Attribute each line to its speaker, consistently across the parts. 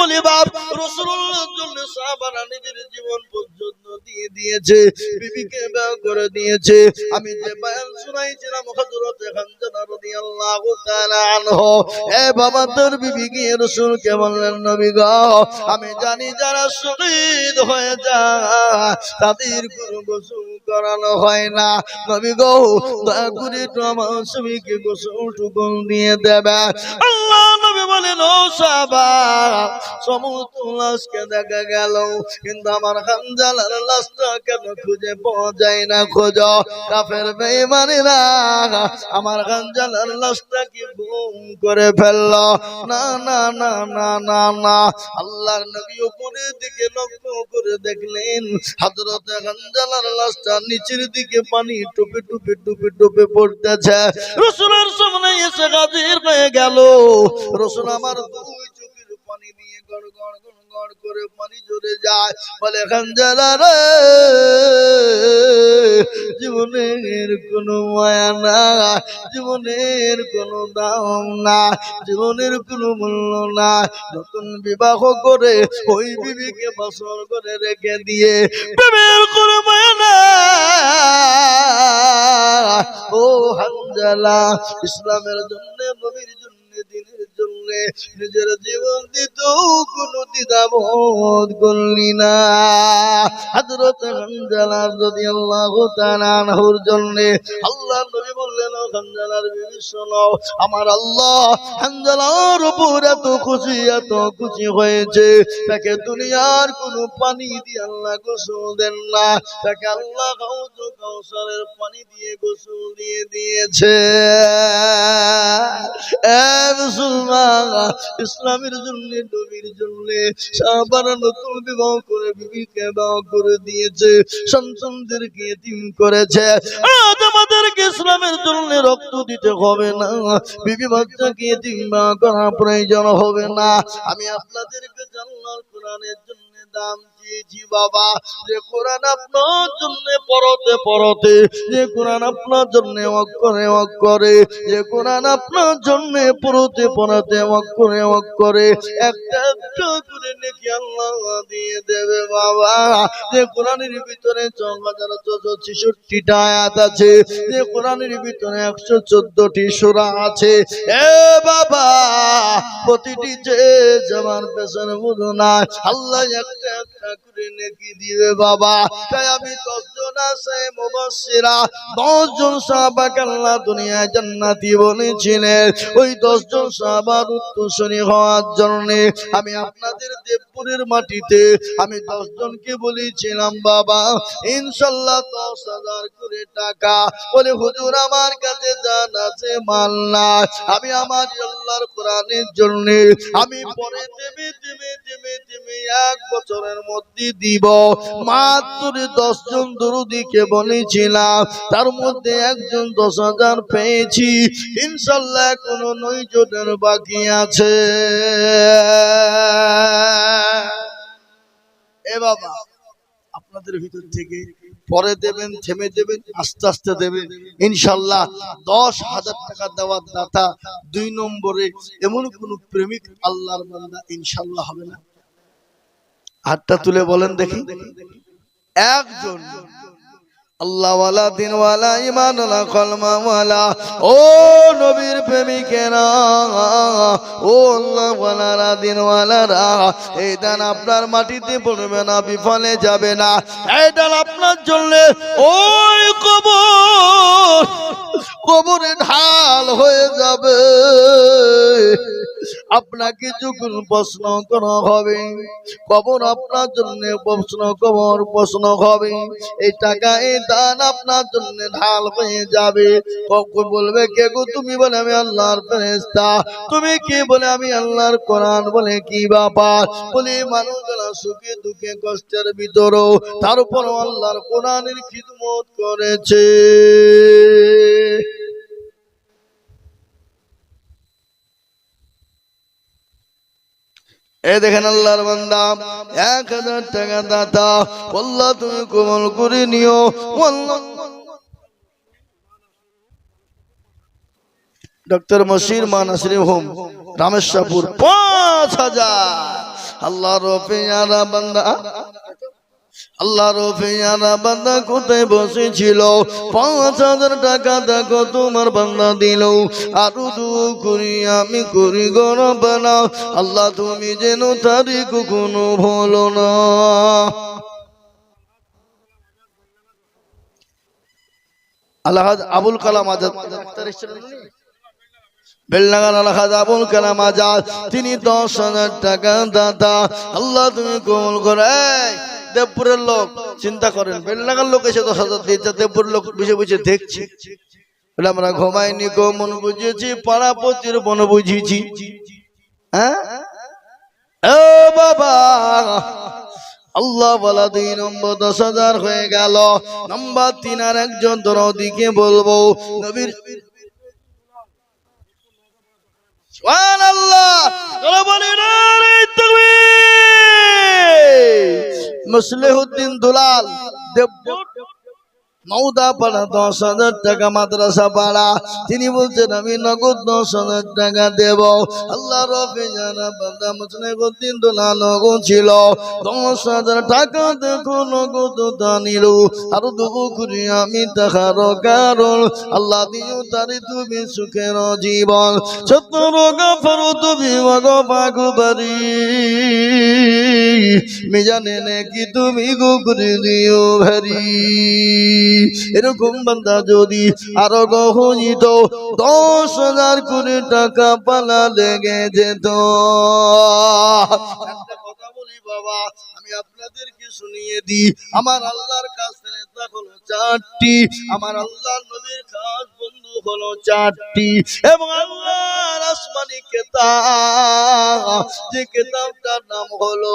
Speaker 1: বলি বাপ, রাসূলুল্লাহর জন্য সাহাবারা নিজের জীবন পর্যন্ত দিয়ে দিয়েছে, বিবিকে বিয়ে করে দিয়েছে। আমি যে বয়ান শুনাইছিলাম হযরত হানজালা রাদিয়াল্লাহু তাআলা আনহু, এ বাবা তোর বিবি গিয়ে রাসূলকে বললেন, নবী গো, আমি জানি যারা শহীদ হয়ে যায় তাদের কোনো গোসল করানো হয় না, নবী গো দয়া করে তো আমার স্বামীকে গোসলটুকু দিয়ে দেবে। আল্লাহ নবী বলেন, ও সাহাবা, সমস্ত লাশকে দেখা গেল, কিন্তু আমার হানজালার লাশটা কেন খুঁজে পাওয়া যায় না? খোঁজো কাফের বেঈমানেরা, আমার হানজালার লাশটা কি গুম করে ফেললো? না না না না না না। আল্লাহর নবী উপরের দিকে লক্ষ্য করে দেখলেন হযরত হানজালার লাশটা নিচের দিকে পানি টুপে টুপে টুপে টুপে পড়তেছে। রাসূলের সামনে এসে হাজির হয়ে গেল। রাসূল আমার দুই চোখের পানি নিয়ে গড় গড় গড় গড় করে পানি ঝরে যায়, বলে, হানজালা রে, জীবনের কোনো মায়া না, জীবনের কোনো দাম না, জীবনের কোনো মূল্য না। নতুন বিবাহ করে ওই বিবিকে বাসর করে রেখে দিয়ে প্রেমের কোনো মায়া না। ও হানজালা, ইসলামের জন্য, নবীর জন্য, দিনের জন্য নিজের জীবন দিতেও কোনো দ্বিধাবোধ করলি না। হযরত হানজালা রাদিয়াল্লাহু তাআলা আনহুর জন্য আল্লাহ নবী বললেন, ও হানজালার বিবি শোনো, আমার আল্লাহ হানজালার উপর এত খুশি হয়েছে, তাকে দুনিয়ার কোনো পানি দিয়ে আল্লাহ গোসল দেন না, তাকে আল্লাহ কাউসারের পানি দিয়ে গোসল দিয়ে দিয়েছে। ইসলামের জন্য, নবীর জন্য সাহাবারা নতুন বিবাহ করে বিবিকে বিবাহ করে দিয়েছে, সন্তানদেরকে এতিম করেছে। আজ আমাদেরকে ইসলামের জন্য রক্ত দিতে হবে না, বিবি বাচ্চাকে এতিম করা প্রয়োজন হবে না। আমি আপনাদেরকে আল্লাহর কোরআনের জন্য দাম দিয়েছি বাবা, যে কোরআন আপনার জন্য পড়তে পড়তে, যে কোরআন আপনার জন্য অক্ষরে অক্ষরে, যে কোরআন আপনার জন্য পড়তে পড়তে অক্ষরে অক্ষরে একটা একটা করে নেকি আল্লাহ দিয়ে দেবে বাবা। যে কোরআনের ভিতরে ৪৬৬টা আয়াত আছে, যে কোরআনের ভিতরে ১১৪টি সূরা আছে, এ বাবা প্রতিটি যে জামার পেছনে বুঝো না আল্লাহ একটা একটা করে নেকি দিবে বাবা। তাই আমি ১০ জন আছে মুবাশশিরা, ১০ জন সাহাবাকে আল্লাহ দুনিয়ায় জান্নাতি বলেছিলেন, ওই ১০ জন সাহাবার উত্তরসূরি হওয়ার জন্য আমি আপনাদের দেবপুরের মাটিতে আমি ১০ জনকে বলেছিলাম বাবা ইনশাআল্লাহ ১০,০০০ করে টাকা, বলে হুজুর আমার কাছে জান আছে মাল না, আমি আমার আল্লাহর কোরআনের জন্য আমি পরে দেবে ১ বছরের মধ্যে দিব। মাত্র ১০ জন দরুদীকে বলেছিলাম, তার মধ্যে একজন ১০,০০০ পেয়েছি, ইনশাআল্লাহ এখনো ৯ জনের বাকি আছে। এ বাবা আপনাদের ভিতর থেকে পরে দেবেন, থেমে দেবেন, আস্তে আস্তে দেবেন ইনশাআল্লাহ। ১০,০০০ টাকা দেওয়ার দাতা ২ নম্বরে এমন কোন প্রেমিক আল্লাহর বান্দা ইনশাআল্লাহ হবে না? হাতটা তুলে বলেন দেখি। একজন আল্লাহওয়ালা, দিনওয়ালা, ঈমানওয়ালা, কলমাওয়ালা, ও নবীর প্রেমিকেরা, ও আল্লাহওয়ালারা, দিনওয়ালারা, এই দান আপনার মাটিতে পড়বে না, বিফলে যাবে না। এই দান আপনার জন্য ওই কবরে ঢাল হয়ে যাবে। আপনাকে যখন প্রশ্ন করা হবে, কবর আপনার জন্য প্রশ্ন হবে, এই টাকা এই দান আপনার জন্য ঢাল হয়ে যাবে। কখন বলবে কে গো তুমি? বলে আমি আল্লাহর ফেরেশতা। তুমি কি? বলে আমি আল্লাহর কোরআন। বলে কি ব্যাপার? বলে মানুষরা সুখে দুঃখে কষ্টের ভিতরেও তার উপর আল্লাহর কোরআনের খিদমত করেছে। এ দেখেন আল্লাহর বান্দা ১,০০০ টাকা দাতা, আল্লাহ তুমি কবুল করে নিও। ডক্টর মশির মা নাসরিন হোম রামেশ্বরপুর ৫,০০০। আল্লাহর পেয়ারা বান্দা আল্লাহর পেয়ারা বান্দা কোথায় বসেছিল ৫,০০০ টাকা দেখো তোমার বান্দা দিল আরো দোয়া করি আমি করি গো রব্বানা আল্লাহ তুমি যেন তারিখ কখনো ভুলো না। আলহাজ আবুল কালাম আজাদ বেলনাগান আলহাজ আবুল কালাম আজাদ তিনি ১০,০০০ টাকা দাতা আল্লাহ তুমি কবুল করে। দেবপুরের লোক চিন্তা করেন বেলনাগার লোক এসে ১০,০০০ দিয়েছে দেবপুরের লোক বসে বসে দেখছি বলে আমরা ঘুমাইনি গো মন বুঝিয়েছি পাড়াপতির মন বুঝিয়েছি। হ্যাঁ ও বাবা আল্লাহ বলা ২ নম্বর ১০,০০০ হয়ে গেল। নাম্বার ৩ আর একজন দরদিকে বলবো নবীর সুবহানাল্লাহ মুসলিহুদ্দিন দুলাল দেবপুর নওদা পাড়া ১০,০০০ টাকা মাদ্রাসা পাড়া তিনি বলছেন আমি নগদ ১০,০০০ টাকা দেব। আল্লাহ রবে জানা বান্দা মুসলিহুদ্দিন দুলাল নগদ ছিল ১০,০০০ টাকা দেখো নগদ দানিল আর দুবু করি আমি তাহার কারণ আল্লাহ দিও তারি তুমি সুখের জীবন সত্তর গফর তুমি মগবাগুবারি মিজানে নাকি তুমি গুগুরি দিও ভারি। এরকম বান্দা যদি আরো গহনিত ১০,০০০ করে টাকা পালা লেগে যেত। একটা কথা বলি বাবা আমি আপনাদেরকে শুনিয়ে দিই আমার আল্লাহর কাছে হলো ৪টি আমার আল্লাহর নবীর খাস বন্ধু হলো ৪টি এবং আল্লাহর আসমানি কিতাব যে কিতাবটার নাম হলো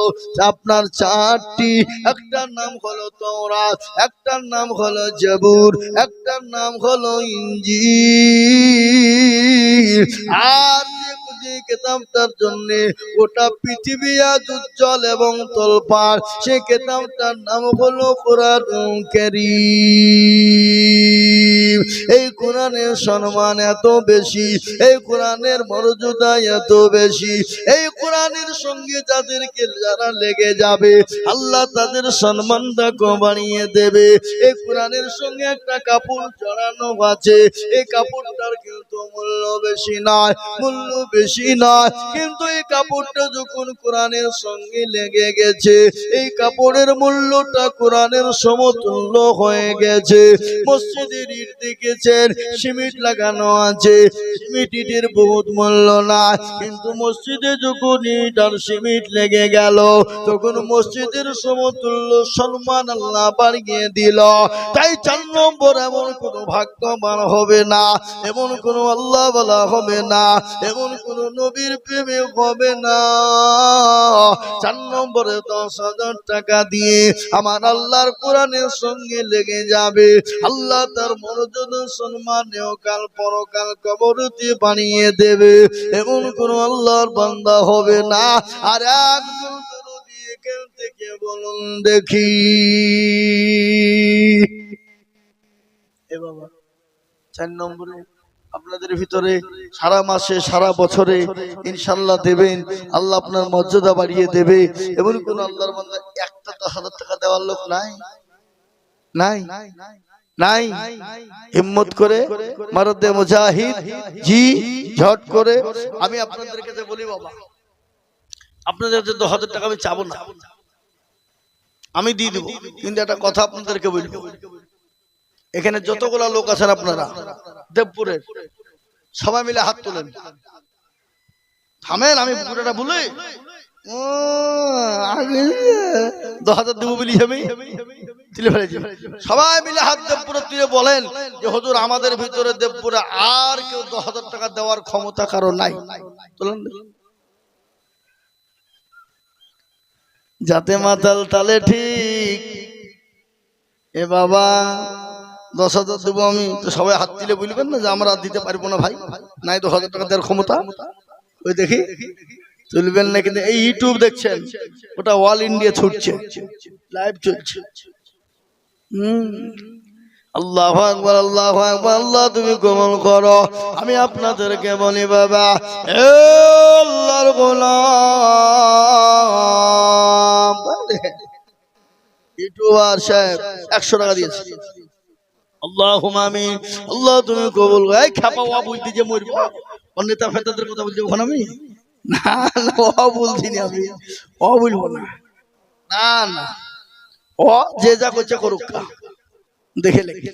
Speaker 1: আপনার ৪টি একটার নাম হলো তাওরাত একটার নাম হলো জবুর একটার নাম হলো ইনজিল আর যে কিতাবটার জন্য গোটা পৃথিবী আজ উজ্জ্বল এবং তোলপাড় সেই কিতাবটার নাম হলো কোরআনুল কারীম। এই কোরআনের সম্মান এত বেশি এই কোরআনের মর্যাদা এত বেশি এই কোরআনের সঙ্গে যাদেরকে যারা লেগে যাবে আল্লাহ তাদের সম্মানটা বাড়িয়ে দেবে। এই কোরআনের সঙ্গে একটা কাপড় জড়ানো আছে এই কাপড়টার কিন্তু মূল্য বেশি নয় মূল্য বেশি নয় কিন্তু এই কাপড়টা যখন কোরআনের সঙ্গে লেগে গেছে এই কাপড়ের মূল্যটা কোরআনের সমতুল্য হয়ে গেছে। মসজিদের ইট দেখেছেন সিমেন্ট লাগানো আছে সিমেন্ট ইটের বহুত মূল্য না কিন্তু মসজিদে যখন ইট আর সিমেন্ট লেগে গেল তখন মসজিদের সমতুল্য সম্মান আল্লাহ বাড়িয়ে দিল। তাই ৪ নম্বর এমন কোন ভাগ্যবান হবে না এমন কোন আল্লাহ বলা হবে না এমন কোন নবীর প্রেমে হবে না ৪ নম্বরে ১০,০০০ টাকা দিয়ে আমার আল্লাহর কোরআনের সঙ্গে লেগে যাবে আল্লাহ তার মর্যাদা সম্মানেও কাল পরকাল কবরতে বানিয়ে দেবে এমন কোন আল্লাহর বান্দা হবে না। আর একজন এখান থেকে বলুন দেখি এ বাবা ৪ নম্বরে আপনাদের ভিতরে সারা মাসে সারা বছরে ইনশাআল্লাহ দেবেন আল্লাহ আপনার মর্যাদা বাড়িয়ে দেবে এমন কোন আল্লাহর বান্দা একটা ১০,০০০ টাকা দেওয়ার লোক নাই নাই নাই হিম্মত করে মারদে মুজাহিদ জি ঝট করে আমি আপনাদের কাছে বলি বাবা আপনাদের যে ১০,০০০ টাকা আমি চাবো না আমি দিয়ে দেবো কিন্তু একটা কথা আপনাদেরকে বলবো এখানে যতগুলা লোক আছেন আপনারা দেবপুরের সবাই মিলে হাত তোলেন থামেন আমি পুরোটা বলি ১০,০০০ দেবো বলি আমি সবাই মিলে হাত দেবপুরে তুলে বলেন যে হুজুর আমাদের ভিতরে দেবপুরে আর কেউ ১০,০০০ টাকা দেওয়ার ক্ষমতা কারো নাই তোলেন যাতে মাতাল তালে ঠিক এ বাবা ১০,০০০ দেবো আমি তো সবাই হাত দিলে বলবেন না যে আমরা দিতে পারবো না ভাই নাই ১০,০০০ টাকা দেওয়ার ক্ষমতা ওই দেখি তুলবেন না কিন্তু এই ইউটিউব দেখছেন ওটা অল ইন্ডিয়া ছুটছে লাইভ চলছে আল্লাহু আকবার আল্লাহু আকবার আল্লাহ তুমি কবুল করো। আমি আপনাদেরকে বলি বাবা এ আল্লাহর গোলাম ইউটিউবার সাহেব 100 টাকা দিয়েছে। আল্লাহুম্মা আমিন। আল্লাহ তুমি কবুল। এই খাপা ওয়া বলতে যে মরবো অন্যতা ফেতাদের কথা বলছি ওখানে আমি না না ও বলছি না আমি ও বলবো না না না ও যে যা করছে করুক দেখে লেখে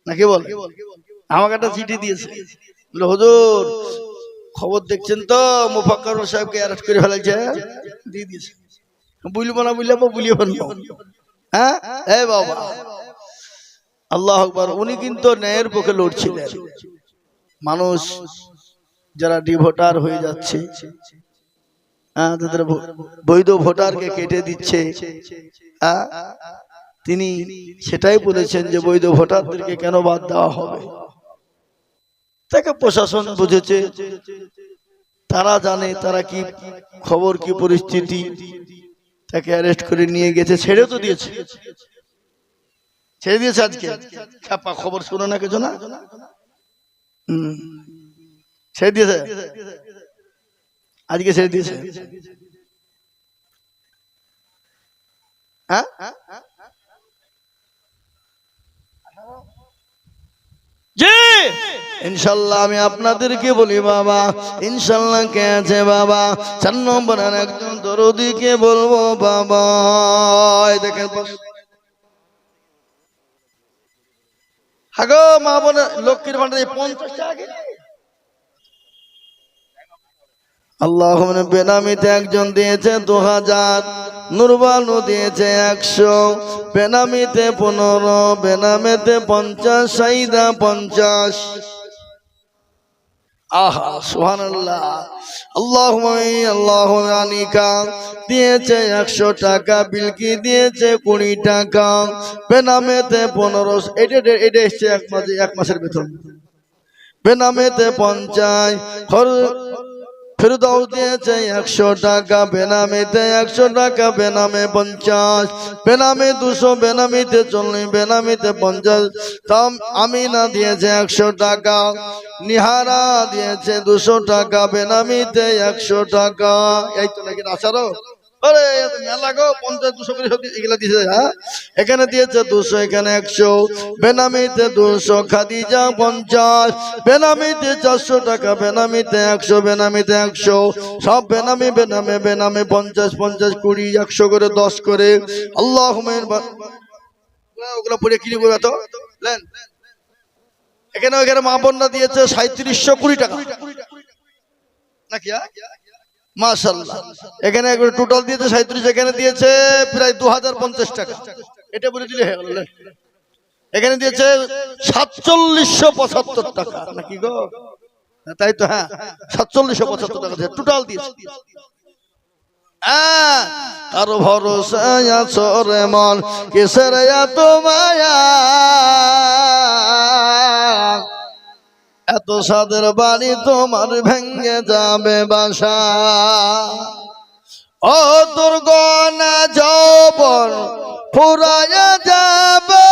Speaker 1: নাকি বল। আমাকে একটা চিঠি দিয়েছে বলে হুজুর খবর দেখছেন তো মুফাক্কির সাহেবকে অ্যারেস্ট করে ফেলেছে দিয়ে দিয়েছে। বলবো না বলিয়ে ফেলবো। হ্যাঁ এই বাবা আল্লাহু আকবার। উনি কিন্তু ন্যায়ের পক্ষে লড়ছিলেন। মানুষ যারা ডিভোটার হয়ে যাচ্ছে তাদের বৈধ ভোটারকে কেটে দিচ্ছে তিনি সেটাই বলেছেন যে বৈধ ভোটারদেরকে কেন বাদ দেওয়া হবে। তাকে প্রশাসন বুঝেছে, তারা জানে তারা কি খবর কি পরিস্থিতি, তাকে অ্যারেস্ট করে নিয়ে গেছে, ছেড়ে তো দিয়েছে, ছেড়ে দিয়েছে। আজকে ছাপা খবর শুনে না কিছু না ছেড়ে দিয়েছে, আজকে ছেড়ে দিয়েছে। হ্যাঁ জি ইনশাল্লাহ আমি আপনাদেরকে বলি বাবা, ইনশাল্লাহ কে আছে বাবা 4 নম্বরের একজন দরদীকে বলবো বাবা। দেখেন হাগো মা বোন লক্ষ্মীর ভান্ডারে 50 টাকা আল্লাহুম্মা বেনামিতে একজন দিয়েছে 2000, নুরবানু দিয়েছে 100, বেনামিতে 15, বেনামিতে 50, সাইদা 50। আহা সুবহানাল্লাহ। আল্লাহুম্মা আনিকা দিয়েছে 100 টাকা, বিলকি দিয়েছে 20 টাকা, বেনামিতে 15। এটা এসছে এক মাসের বেতন। বেনামিতে 50, ফেরদাউস দিয়েছে 100 টাকা, বেনামিতে 100 টাকা, বেনামে 50, বেনামে 200, বেনামিতে 40, বেনামিতে 50। তাম আমিনা দিয়েছে 100 টাকা, নিহারা দিয়েছে 200 টাকা, বেনামিতে 100 টাকা। এই তো নাকি আসারও আরে মেলা গো 50 200 করে এগুলা দিয়েছে। হ্যাঁ এখানে দিয়েছে 200, এখানে 100, বেনামিতে 200, খাদিজা 50, বেনামিতে 400 টাকা, বেনামিতে 100, বেনামিতে 100, সব বেনামি বেনামে বেনামে 50 50 20 100 করে 10 করে। আল্লাহুম্মা ওগুলো পড়ে কি করবে তো লেন। এখানে মা বোনরা দিয়েছে 3720 টাকা নাকি মাশাআল্লাহ। এখানে টোটাল দিয়েছে 37, এখানে দিয়েছে প্রায় 2050 টাকা। এটা বলে দিলে হয়ে গেল। এখানে দিয়েছে 4775 টাকা নাকি গো, তাই তো? হ্যাঁ 4775 টাকা টোটাল দিয়েছে। কারো ভরসায় আছো রে মন, কিসের এত মায়া, এত সাদের বাড়ি তোমার ভেঙে যাবে বাসা। ও দুর্গনা যৌবন ফুরায়া যাবে,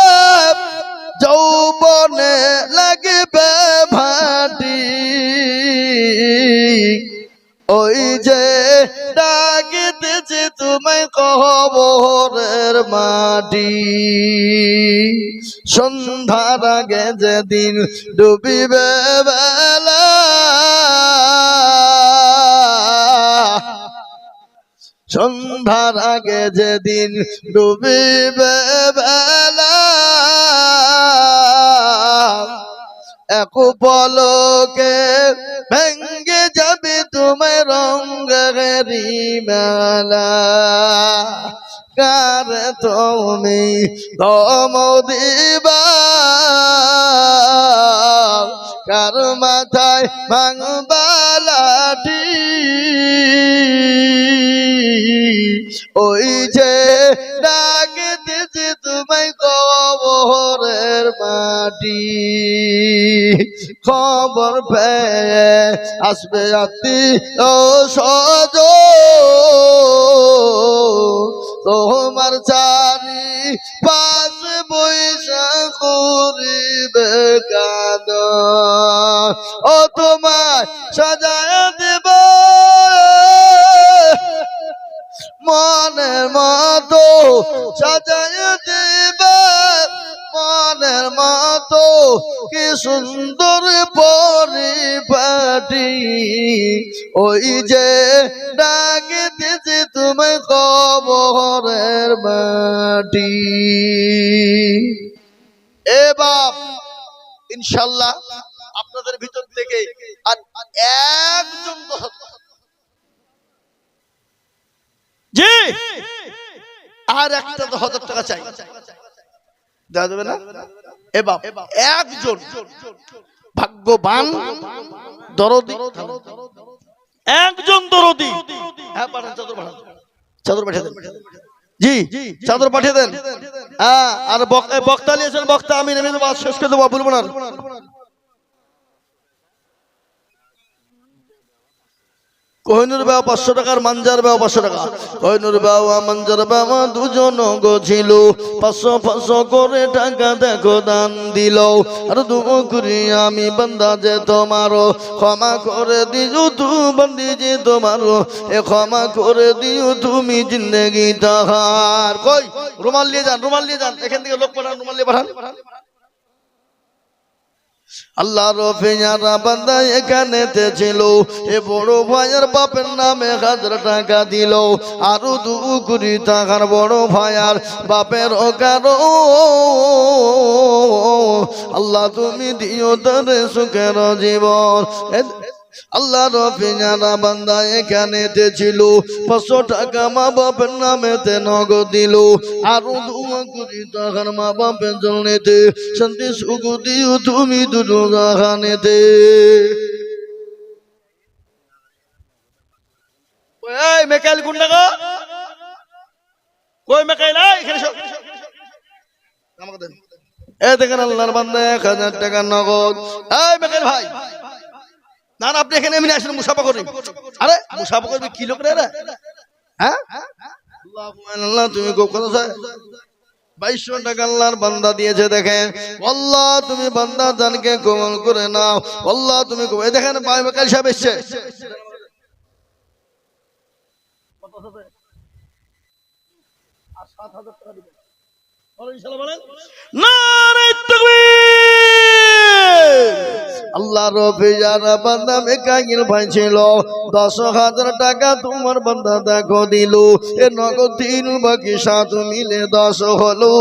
Speaker 1: যৌবনে লাগবে ভাটি, ওই যে ডাকিতেছে তোমায় কবরের মাটি। সন্ধ্যার আগে যেদিন ডুবিবে বেলা, সন্ধ্যার আগে যেদিন ডুবিবে বেলা, এক পলকে ভেঙ্গে যাবে তোমার রঙেরি মেলা। কার তুমি দম দিবা, কার মাথায় ভাঙবা লাঠি, ওই যে ডাকতেছে তোমায় কবরের মাটি। খবর পেয়ে আসবে আত্মীয় স্বজন, তোমার চারি পাশ বৈশা করিবে কাঁদন, ও তোমায় সাজায় দেব মন মনের মতো সাজায় দিবে মনের মতো কি সুন্দর পরিপাটি ওই যে ডাকে দিয়েছে তুমি কবরের মাটি। এ বাপ ইনশাল্লাহ আপনাদের ভিতর থেকে আর একজন জি আর একটা 10,000 টাকা চাই, দেওয়া যাবে না? এ বাপ একজন ভাগ্যবান দরদি, একজন দরদি, হ্যাঁ পাঠান, চাদর পাঠিয়ে দেন, জি চাদর পাঠিয়ে দেন। হ্যাঁ আর বক্তা নিয়েছেন, বক্তা আমি নেমে দেবো, শেষ করে দেবো, বলবো না। কোহিনুর বাবা 500 টাকার, মানজার বাবা 500 টাকা। কোহিনুর বাবা মানজার বাবা দুজন গছিল, 500 করে টাকা দেখো দান দিল। আর দুঃখ করি আমি বান্দা যে তোমার, ক্ষমা করে দিও তুমি বন্দি যে তোমার, এ ক্ষমা করে দিও তুমি জিন্দগি তাহার। কই রুমাল নিয়ে যান, রুমাল নিয়ে যান, এখান থেকে লোক পাঠান, রুমাল নিয়ে পাঠান। আল্লাহ রফিয়ারা বান্দা এখানেতে ছিল, এ বড় ভাইয়ের বাপের নামে 1000 টাকা দিল। আরো 2 কোটি টাকার বড় ভাইয়ার বাপের কারো আল্লাহ তুমি দিও তারে সুখের জীবন। আল্লাহ রফিয়ারা বান্দা এখানেতে ছিল, 500 টাকা মা বাপের নামেতে নগদ দিল। আরো 2 কোটি টাকার মা বাপের জন্যতে শান্তি সুখ দিও তুমি দুটো জাহানেতে। এই মেকাইল কোন টাকা, কই মেকাইল, এখানে আমাকে দেন। এই দেখেন আল্লাহর বান্দা 1000 টাকা নগদ। এই মেকাইল ভাই, না না আপনি এখানে এমনি আসেন, মুসাফা করবি। আরে মুসাফা করবি কি লোক রে? হ্যাঁ আল্লাহ তুমি খুব কথা চাই। 2200 টাকা আল্লাহর বান্দা দিয়েছে। দেখেন আল্লাহ তুমি বান্দা জানকে কবুল করে নাও, আল্লাহ তুমি এই দেখেন ভাই মেকাইল সাহেব এসেছে। আর 7000 টাকা দিবেন, ইনশাআল্লাহ বলেন নারে তাকবীর। আল্লাহ রফিয়ারা বান্দা মেকাইল ভাই ছিল, 10,000 টাকা তোমার বান্দা দেখো দিল। এ নগদ 3 বাকি 7 মিলে 10 হলো।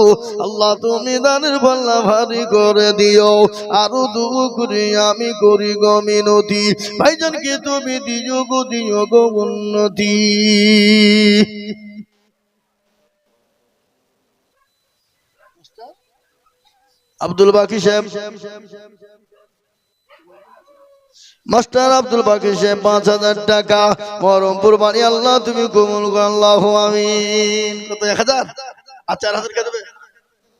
Speaker 1: আল্লাহ তুমি দানের পাল্লা ভারী করে দিও। আরো 2 কোটি আমি করি গো মিনতি, ভাইজানকে তুমি দিও গো উন্নতি। আব্দুল বাকি সাহেব, মাস্টার আব্দুল বাকি সাহেব 5000 টাকা মরমপুর বাড়ি, আল্লাহ তুমি কবুল করো, আল্লাহু আমিন। কত 1000? আর 4000 কে দেবে?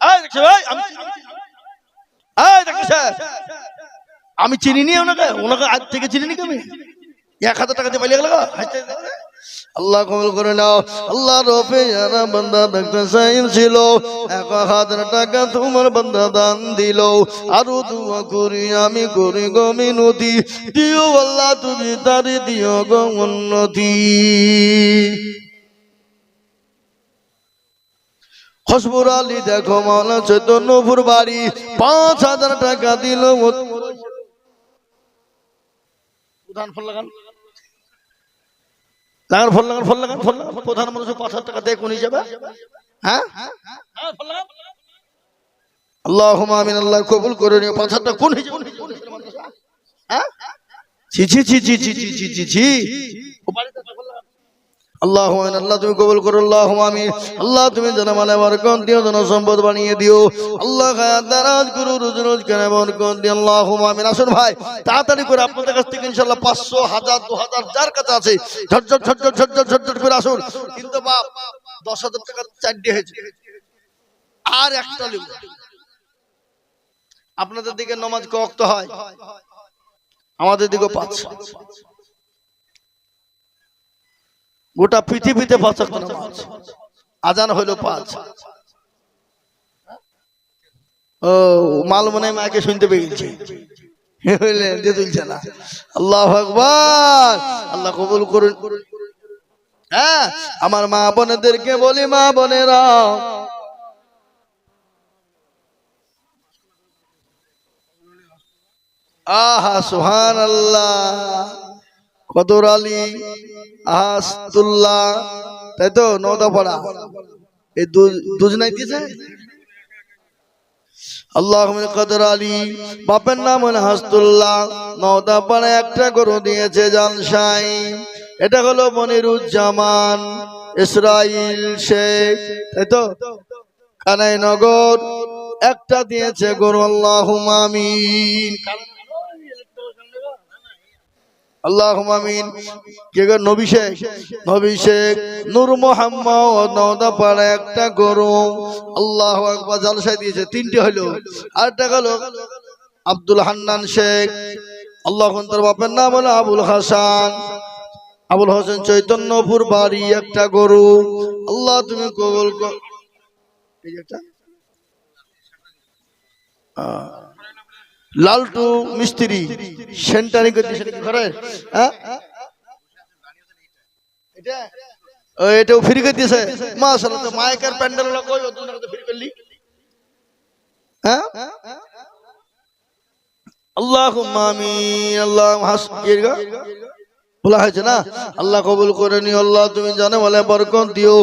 Speaker 1: এই দেখছো ভাই, আমি চিনি নি ওনাকে, আজ থেকে চিনি নি আমি। 1000 টাকা দিয়ে পালিয়ে গেল। আল্লাহ কবুল করে নাও। আল্লাহ রফিয়ারা বান্দা দেখতে চাইছিল, 1000 টাকা তোমার বান্দা দান দিল। আরো 2 করি আমি করি গো মিনতি, দিও আল্লাহ তুমি তারে দিও গো উন্নতি। খসবুর আলী দেখো মাওলা চৈতন্যপুর বাড়ি, 5000 টাকা দিল। উদান ফল লাগান, প্রধান মানুষ 5000 টাকা দিয়ে কোন হিসাবে? হ্যাঁ আল্লাহুম্মা আমিন। আল্লাহ কবুল করে নিও। 5000 টাকা কোন হিসাবে? হ্যাঁ ছি ছি ছি ছি ছি ছি ছি ছি। আল্লাহুম্মা আমিন। আল্লাহ তুমি কবুল করো, আল্লাহুম্মা আমিন। আল্লাহ তুমি জানামালে বরকত দিও, জন সম্পদ বানিয়ে দিও। আল্লাহ খায়াত দারাজ করো, রুজি রোজগারে বরকত দিও, আল্লাহুম্মা আমিন। আসুন ভাই তাড়াতাড়ি করে আপনাদের কাছ থেকে ইনশাআল্লাহ 500, 1000, 2000 যার কাছে আছে ঝটঝট করে আসুন। কিন্তু বাপ 10,000 টাকা 4 হয়েছে, আর একটা লিব। আপনাদের দিকে নামাজ ক ওয়াক্ত হয়? আমাদের দিকে 5। গোটা পৃথিবীতে 5 ওয়াক্ত নামাজ, আজান হইল 5। ও মাল মনে মাকে শুনতে পেয়ে গেছে, আল্লাহু আকবার। আল্লাহ কবুল করুন। হ্যাঁ, আমার মা বোনেদেরকে বলি, মা বোনেরা, আহা সুবহানাল্লাহ, কদর আলী, আহাসতুল্লাহ, তাই তো নওদাপাড়া, এই দুজনাই দিয়েছে। আল্লাহ কদর আলী, বাপের নাম হলো হাসতুল্লাহ, নওদাপাড়া একটা গরু দিয়েছে জালসাই। এটা হলো মনিরুজ্জামান ইসরাইল শেখ, তাই তো কানাইনগর একটা দিয়েছে গরু। আল্লাহুম্মা আমিন, আল্লাহুম্মা আমিন। কে গো? নবী শেখ, নবী শেখ নূর মোহাম্মদ, নওদাপাড়া একটা গরু। আল্লাহু আকবার, জালসায় দিয়েছে, তিনটে হলো। আরেকটা হলো আব্দুল হান্নান শেখ, আল্লাহ, তার বাপের নাম হলো আবুল হাসান, আবুল হোসেন, চৈতন্যপুর বাড়ি একটা গরু। আল্লাহ তুমি কবুল কর। এই যে একটা লালটু মিস্ত্রি সেন্টারিং করে, হ্যাঁ এটাও ফ্রি করে দিয়েছে। মাশাআল্লাহ, তো মাইকের প্যান্ডেল হলো কই ওটা ফ্রি করলি? হ্যাঁ, আল্লাহুম্মা আমিন। আল্লাহ হাসবিকা, বলা হয়েছে না? আল্লাহ কবুল করে নিও। আল্লাহ তুমি জানে বলে বরকত দিও।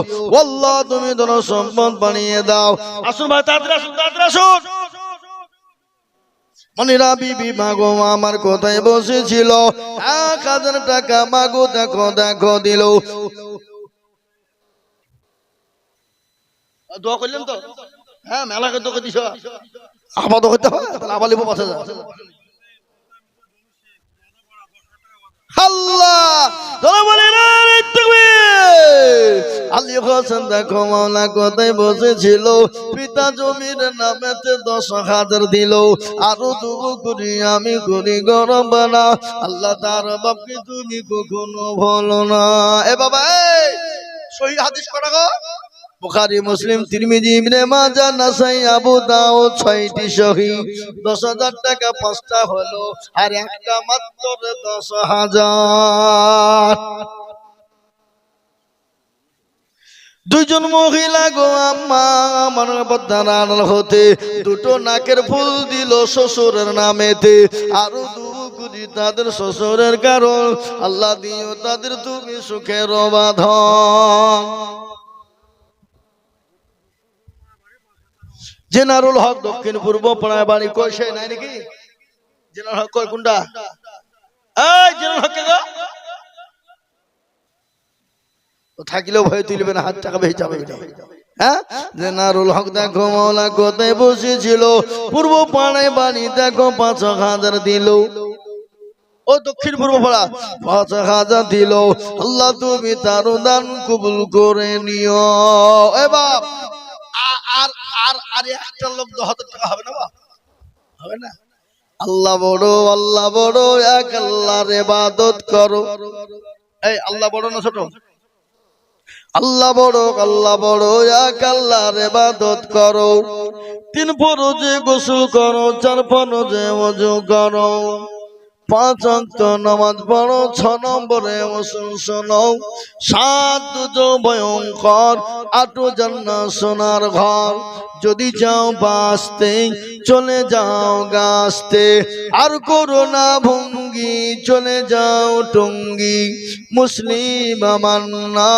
Speaker 1: আল্লাহ তুমি ধন সম্পদ বানিয়ে দাও। আসুন ভাই, তাড়াতাড়ি আসুন, তাড়াতাড়ি আসুন। মনিরা বিবি মাগো আমার কোথায় বসেছিল, 1000 টাকা মাগো, দেখো দেখো দিল। দোয়া করলেন তো? হ্যাঁ, মেলাকে দোয়া দিছ, আবার দোয়া করতে হয়, তাহলে আবার লিবো 5000। আল্লাহ আলী হোসেন দেখো মাওলা কোথায় বসেছিল, পিতা জমির নামেতে 10,000 দিল। আরো দুবো করি আমি করি গরম বানা, আল্লাহ তার বাপকে তুমি কখনো ভুলো না। এ বাবা, সহিহ হাদিস করা গো, বুখারী, মুসলিম, তিরমিজি, ইবনে মাজাহ, নাসাই, আবু দাউদ, 6টি সহিহ। 10,000 টাকা 5টা হলো, আর একটা মাত্র 10,000। দুইজন মহিলা গো আম্মা আমার পদ্মার আড়াল হতে দুটো নাকের ফুল দিল শ্বশুরের নামেতে। আরো দুগুলি তাদের শ্বশুরের কারণ, আল্লাহ দিও তাদের তুমি সুখের বাঁধন। জেনারুল হক, দক্ষিণ পূর্ব পাড়ায় বাড়ি। কই সে নাই নাকি? জেনারুল হক কই, কোনটা? এই জেনারুল হক কে গো? থাকিলেও ভয় তুলবে না, হাত টাকা বেঁচে যাবে। হ্যাঁ, জেনারুল হক দেখো মাওলা কোথায় বসেছিল, পূর্ব পাড়ায় বাড়ি, দেখো 5,000 দিল। ও দক্ষিণ পূর্ব পাড়া, 5,000 দিল। আল্লাহ তুমি তার দান কবুল করে নিও। এ বাপ, আর আর আর একটা লোক 10,000 টাকা হবে না? বাপ হবে না? আল্লাহ বড়, আল্লাহ বড়, এক আল্লাহর ইবাদত করো। এই আল্লাহ বড় না ছোট? আল্লাহ বড়, আল্লাহ বড়, এক আল্লাহর ইবাদত করো। 3 ফরজে গোসল করো, 4 ফরজে ওযু করো, 5 ওয়াক্ত নামাজ পড়ো, 6 নম্বরে ওয়াসুল শোনো, 7 দুজো ভয়ঙ্কর, 8 জান্নাত সোনার ঘর। যদি যাও বাঁচতে চলে যাও গাছতে, আর করোনা ভঙ্গি চলে যাও টঙ্গি। মুসলিম আমার নাম,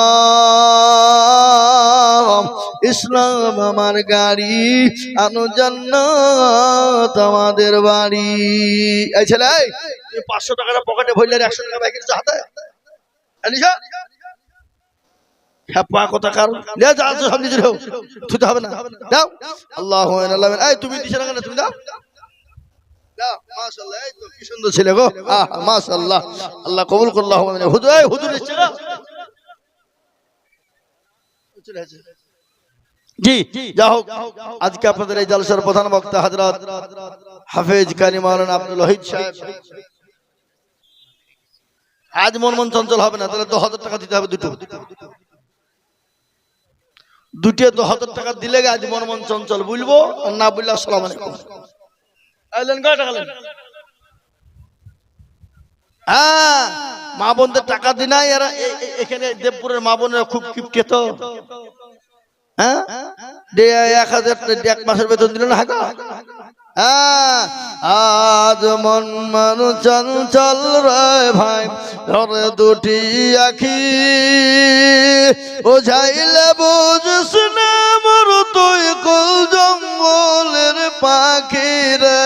Speaker 1: ইসলাম আমার গাড়ি, আনো জান্নাত আমাদের বাড়ি। এই ছেলে, 500 টাকাটা পকেটে ভরলে 100 টাকা বাইকের হাতে আলিশা হ্যাপা কথা কার লে যা তো সব নিজের হোক, তুই তো হবে না। দাও আল্লাহু আল্লাহ। এই তুমি দিছ না কেন? তুমি দাও, দাও। মাশাআল্লাহ, এই তো কি সুন্দর ছেলে গো, আহা মাশাআল্লাহ, আল্লাহ কবুল করুন। আল্লাহু আমিন। হুজুর, এই হুজুর এসেছে না? চলে আসে। জি, যা হোক, আজকে আপনাদের এই জলসার প্রধান বক্তা হযরত হাফেজ কারি মাওলানা আব্দুল ওয়াহিদ সাহেব। আজ মন চঞ্চল হবে না, তাহলে 10,000 টাকা দিতে হবে। দুটো 10,000 টাকা দিলে আজ মন চঞ্চল, বুঝবো আর না বুঝলে আসসালামু আলাইকুম। আইলেন কয় টাকা? হ্যাঁ, মা বোনদের টাকা দি নাই এরা। এখানে দেবপুরের মা বোনেরা খুব কিপটে তো। হ্যাঁ, 1000 এক মাসের বেতন দিল না। হ্যাঁ, আজ মন মানু চঞ্চল রে ভাই, ধরে দুটি আখি ওঝাইলে বুঝিস না মোর তুই কুল জঙ্গলের পাখি রে।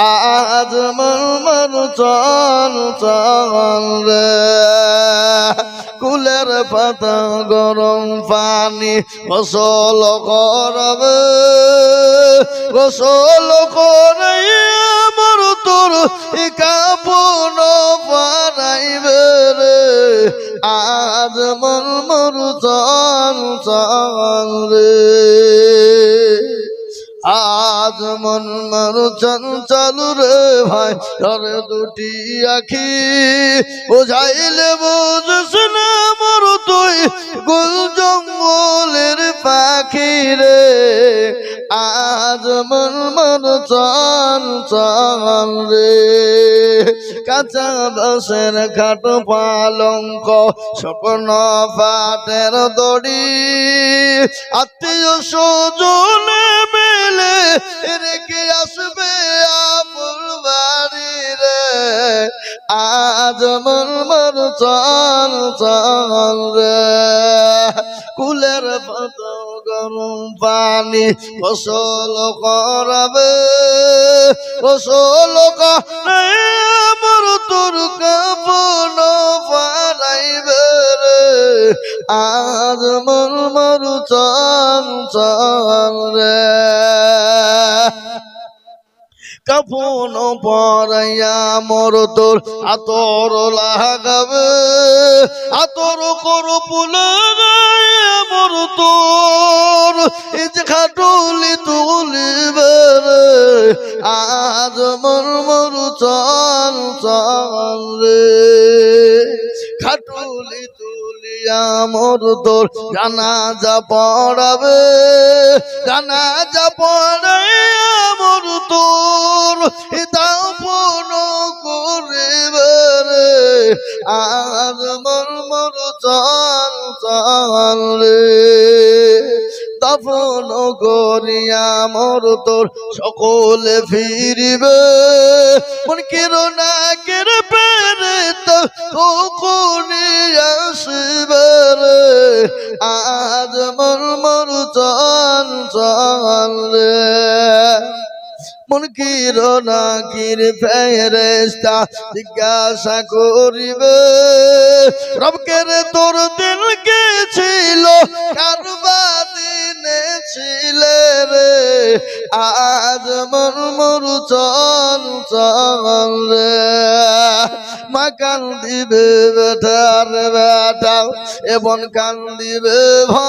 Speaker 1: আজ মন মানু চঞ্চল রে, কুলের পাতা গরম পানি গোসল করবে, গোসল করে আমার তোর কাপড় পারাইবে রে। আজ মন মরু চঞ্চল রে, আজ মন মরু চঞ্চল রে ভাই, ধরে দুটি আখি বুঝাইলে বুঝিস না মোর তুই গুল জঙ্গলের পাখি রে। আজ মন মরু চঞ্চল রে, কাঁচা বাঁশের খাট পালঙ্ক স্বপ্ন পাটের দড়ি, আত্মীয় স্বজনে মেলে রেখে আসবে আপুর বাড়ি রে। আজ মন মরু চঞ্চল রে, কুলের পাতা গরম পানি গোসল করাবে, গোসল করে মোর তোর কাপড় পারাইবে রে। আজ মন মরু চঞ্চল রে, কাফন পরাইয়া মোর তোর আতর লাগাবে, আতর করো পুলে মোর তোর এই যে খাটুলি তুলিবে রে। আজ মোর মরু চঞ্চল রে, খাটুলি তুলিয়া মোর তোর জানাজা পড়াবে, জানাজা পড়াইয়া মোর তোর দাফন করিবে রে। আজ মোর মরু চঞ্চল রে, দাফন করিয়া মোর তোর সকলে ফিরিবে, মন কেরো না কেরে পেরে তখনই আসিবে রে। আজ মোর মরু চঞ্চল রে, মন কিরণা কির ফেরেশতা জিজ্ঞাসা করিবে, রবকে রে তোর দিন কে ছিল কারবা দিনে ছিলে রে। আজ মন মরু চঞ্চল রে, মা কান্দিবে বেটার বেটাও এবং কান্দিবে ভাই,